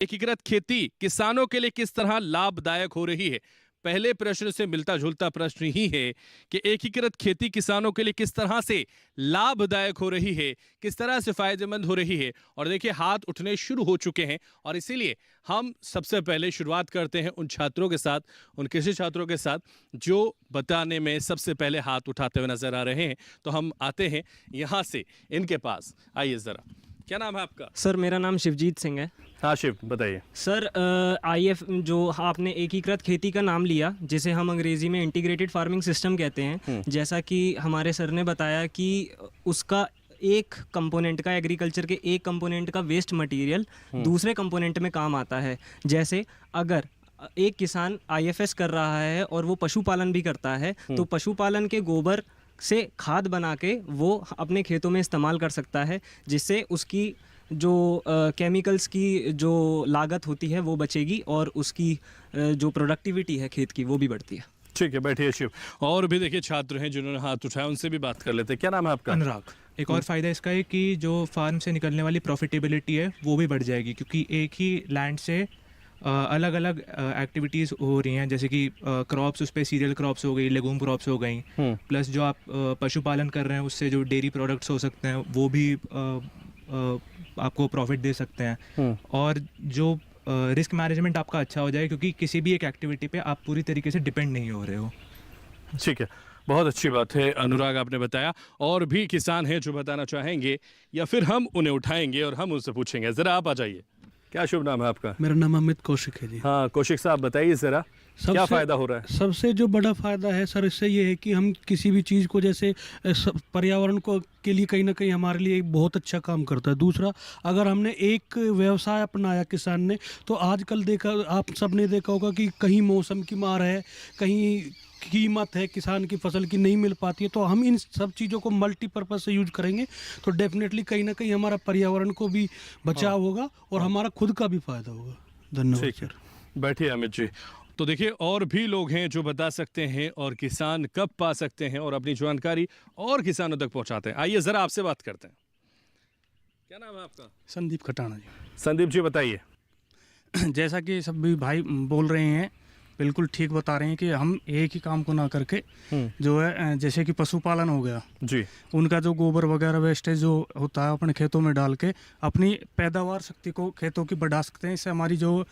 एकीकृत खेती किसानों के लिए किस तरह लाभदायक हो रही है। पहले प्रश्न से मिलता जुलता प्रश्न ही है कि एकीकृत खेती किसानों के लिए किस तरह से लाभदायक हो रही है, किस तरह से फायदेमंद हो रही है। और देखिए हाथ उठने शुरू हो चुके हैं और इसीलिए हम सबसे पहले शुरुआत करते हैं उन छात्रों के साथ, उन कृषि छात्रों के साथ जो बताने में सबसे पहले हाथ उठाते हुए नजर आ रहे हैं। तो हम आते हैं यहाँ से इनके पास। आइए जरा, क्या नाम है आपका? सर मेरा नाम शिवजीत सिंह है। हाँ शिव, बताइए। सर IF जो आपने एकीकृत खेती का नाम लिया, जिसे हम अंग्रेजी में इंटीग्रेटेड फार्मिंग सिस्टम कहते हैं, जैसा कि हमारे सर ने बताया कि उसका एक कंपोनेंट का, एग्रीकल्चर के एक कंपोनेंट का वेस्ट मटेरियल दूसरे कंपोनेंट में काम आता है। जैसे अगर एक किसान IFS कर रहा है और वो पशुपालन भी करता है, तो पशुपालन के गोबर से खाद बना के वो अपने खेतों में इस्तेमाल कर सकता है, जिससे उसकी जो केमिकल्स की जो लागत होती है वो बचेगी और उसकी जो प्रोडक्टिविटी है खेत की वो भी बढ़ती है। ठीक है, बैठिए शिव। और भी देखिए छात्र हैं जिन्होंने हाथ उठाया, उनसे भी बात कर लेते हैं। क्या नाम है आपका? अनुराग। एक और फ़ायदा इसका है कि जो फार्म से निकलने वाली प्रॉफिटेबिलिटी है वो भी बढ़ जाएगी, क्योंकि एक ही लैंड से अलग अलग एक्टिविटीज़ हो रही हैं, जैसे कि क्रॉप्स, उस पर सीरियल क्रॉप्स हो गई, लेगूम क्रॉप्स हो गई, प्लस जो आप पशुपालन कर रहे हैं उससे जो डेयरी प्रोडक्ट्स हो सकते हैं वो भी आपको प्रॉफिट दे सकते हैं। और जो रिस्क मैनेजमेंट आपका अच्छा हो जाए, क्योंकि किसी भी एक एक्टिविटी पे आप पूरी तरीके से डिपेंड नहीं हो रहे हो। ठीक है, बहुत अच्छी बात है अनुराग आपने बताया। और भी किसान हैं जो बताना चाहेंगे या फिर हम उन्हें उठाएंगे और हम उनसे पूछेंगे। जरा आप आ जाइए। क्या शुभ नाम है आपका? मेरा नाम अमित कौशिक है जी। हाँ कौशिक साहब, बताइए जरा क्या फायदा हो रहा है? सबसे जो बड़ा फायदा है सर इससे ये है कि हम किसी भी चीज़ को, जैसे पर्यावरण को के लिए कहीं ना कहीं हमारे लिए बहुत अच्छा काम करता है। दूसरा, अगर हमने एक व्यवसाय अपनाया किसान ने, तो आजकल देखा, आप सब ने देखा होगा कि कहीं मौसम की मार है, कहीं कीमत है किसान की फसल की नहीं मिल पाती है। तो हम इन सब चीज़ों को मल्टीपर्पज़ से यूज करेंगे तो डेफिनेटली कहीं ना कहीं हमारा पर्यावरण को भी बचाव होगा और हमारा खुद का भी फायदा होगा। धन्यवाद सर। बैठिए अमित जी। तो देखिए और भी लोग हैं जो बता सकते हैं और किसान कब पा सकते हैं और अपनी जानकारी और किसानों तक पहुंचाते हैं। आइए जरा आपसे बात करते हैं। क्या नाम है आपका? संदीप खटाना जी। संदीप जी बताइए। जैसा कि सब भी भाई बोल रहे हैं, बिल्कुल ठीक बता रहे हैं कि हम एक ही काम को ना करके जो है, जैसे कि पशुपालन हो गया जी, उनका जो गोबर वगैरह वेस्टेज जो होता है अपने खेतों में डाल के अपनी पैदावार शक्ति को खेतों की बढ़ा सकते हैं। इससे हमारी जो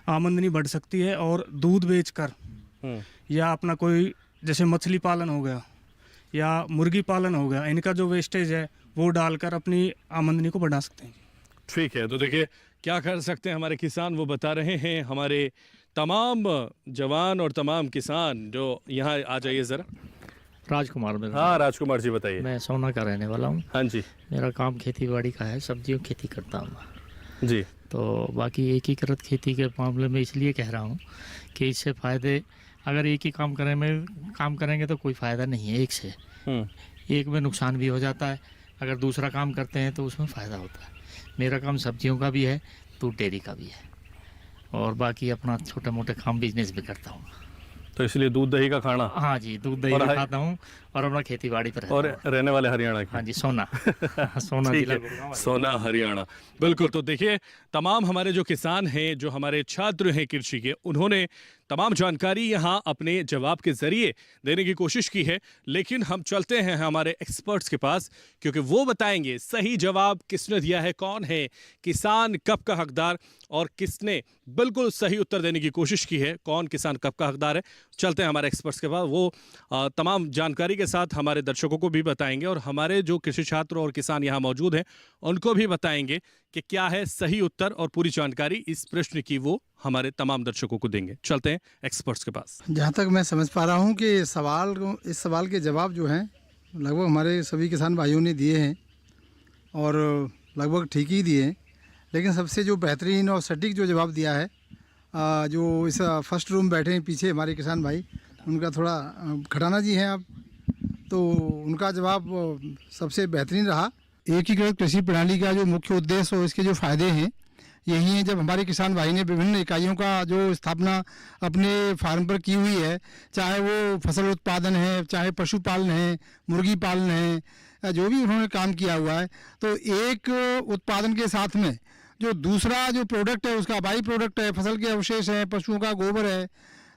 आमदनी बढ़ सकती है और दूध बेचकर या अपना कोई जैसे मछली पालन हो गया या मुर्गी पालन हो गया, इनका जो वेस्टेज है वो डालकर अपनी आमदनी को बढ़ा सकते हैं। ठीक है, तो देखिए क्या कर सकते हैं हमारे किसान, वो बता रहे हैं। हमारे तमाम जवान और तमाम किसान जो यहाँ आ जाइए जरा। राजकुमार मेरा। हाँ राजकुमार जी बताइए। मैं सोना का रहने वाला हूँ। हाँ जी। मेरा काम खेती बाड़ी का है, सब्जियों की खेती करता हूँ जी। तो बाकी एकीकृत खेती के मामले में इसलिए कह रहा हूँ कि इससे फ़ायदे, अगर एक ही काम करेंगे तो कोई फ़ायदा नहीं है एक से। एक में नुकसान भी हो जाता है, अगर दूसरा काम करते हैं तो उसमें फ़ायदा होता है। मेरा काम सब्जियों का भी है, दूध डेयरी का भी है, और बाकी अपना छोटे मोटे काम बिजनेस भी करता हूँ। तो इसलिए दूध दही का खाना? हाँ जी, दूध दही भी खाता हूँ और अपना खेती बाड़ी पर और रहने वाले हरियाणा के? हाँ जी, सोना सोना जिला, सोना हरियाणा। बिल्कुल। तो देखिए तमाम हमारे जो किसान हैं, जो हमारे छात्र हैं कृषि के, उन्होंने तमाम जानकारी यहाँ अपने जवाब के जरिए देने की कोशिश की है। लेकिन हम चलते हैं हमारे एक्सपर्ट्स के पास, क्योंकि वो बताएंगे सही जवाब किसने दिया है, कौन है किसान कब का हकदार, और किसने बिल्कुल सही उत्तर देने की कोशिश की है, कौन किसान कब का हकदार है। चलते हैं हमारे एक्सपर्ट्स के पास, वो तमाम जानकारी के साथ हमारे दर्शकों को भी बताएंगे और हमारे जो कृषि छात्र और किसान यहाँ मौजूद हैं उनको भी बताएंगे कि क्या है सही उत्तर, और पूरी जानकारी इस प्रश्न की वो हमारे तमाम दर्शकों को देंगे। चलते हैं एक्सपर्ट्स के पास। जहाँ तक मैं समझ पा रहा हूँ कि इस सवाल के जवाब जो हैं लगभग हमारे सभी किसान भाइयों ने दिए हैं और लगभग ठीक ही दिए हैं। लेकिन सबसे जो बेहतरीन और सटीक जो जवाब दिया है, जो इस फर्स्ट रूम बैठे हैं पीछे हमारे किसान भाई, उनका थोड़ा खटाना जी हैं आप, तो उनका जवाब सबसे बेहतरीन रहा। एकीकृत कृषि प्रणाली का जो मुख्य उद्देश्य और इसके जो फ़ायदे हैं यही है। जब हमारे किसान भाई ने विभिन्न इकाइयों का जो स्थापना अपने फार्म पर की हुई है, चाहे वो फसल उत्पादन है, चाहे पशुपालन है, मुर्गी पालन है, जो भी उन्होंने काम किया हुआ है, तो एक उत्पादन के साथ में जो दूसरा जो प्रोडक्ट है उसका बाई प्रोडक्ट है, फसल के अवशेष हैं, पशुओं का गोबर है,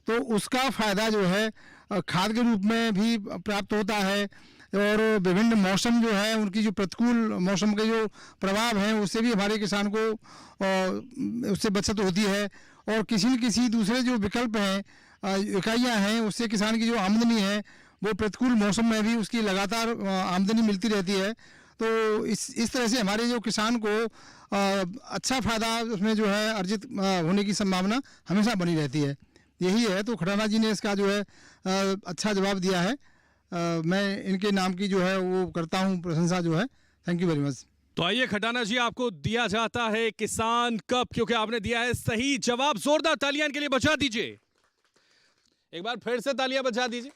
तो उसका फ़ायदा जो है खाद के रूप में भी प्राप्त होता है। और विभिन्न मौसम जो है उनकी जो प्रतिकूल मौसम के जो प्रभाव हैं उससे भी हमारे किसान को उससे बचत होती है। और किसी न किसी दूसरे जो विकल्प हैं, इकाइयाँ हैं, उससे किसान की जो आमदनी है वो प्रतिकूल मौसम में भी उसकी लगातार आमदनी मिलती रहती है। तो इस तरह से हमारे जो किसान को अच्छा फ़ायदा उसमें जो है अर्जित होने की संभावना हमेशा बनी रहती है। यही है। तो खटाना जी ने इसका जो है अच्छा जवाब दिया है। मैं इनके नाम की जो है वो करता हूँ प्रशंसा जो है। Thank you very much. तो आइए खटाना जी, आपको दिया जाता है किसान कप, क्योंकि आपने दिया है सही जवाब। जोरदार तालियां इनके लिए बजा दीजिए। एक बार फिर से तालियां बजा दीजिए।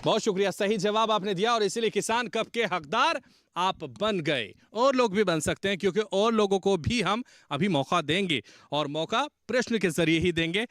बहुत शुक्रिया, सही जवाब आपने दिया और इसीलिए किसान कप के हकदार आप बन गए। और लोग भी बन सकते हैं, क्योंकि और लोगों को भी हम अभी मौका देंगे, और मौका प्रश्न के जरिए ही देंगे।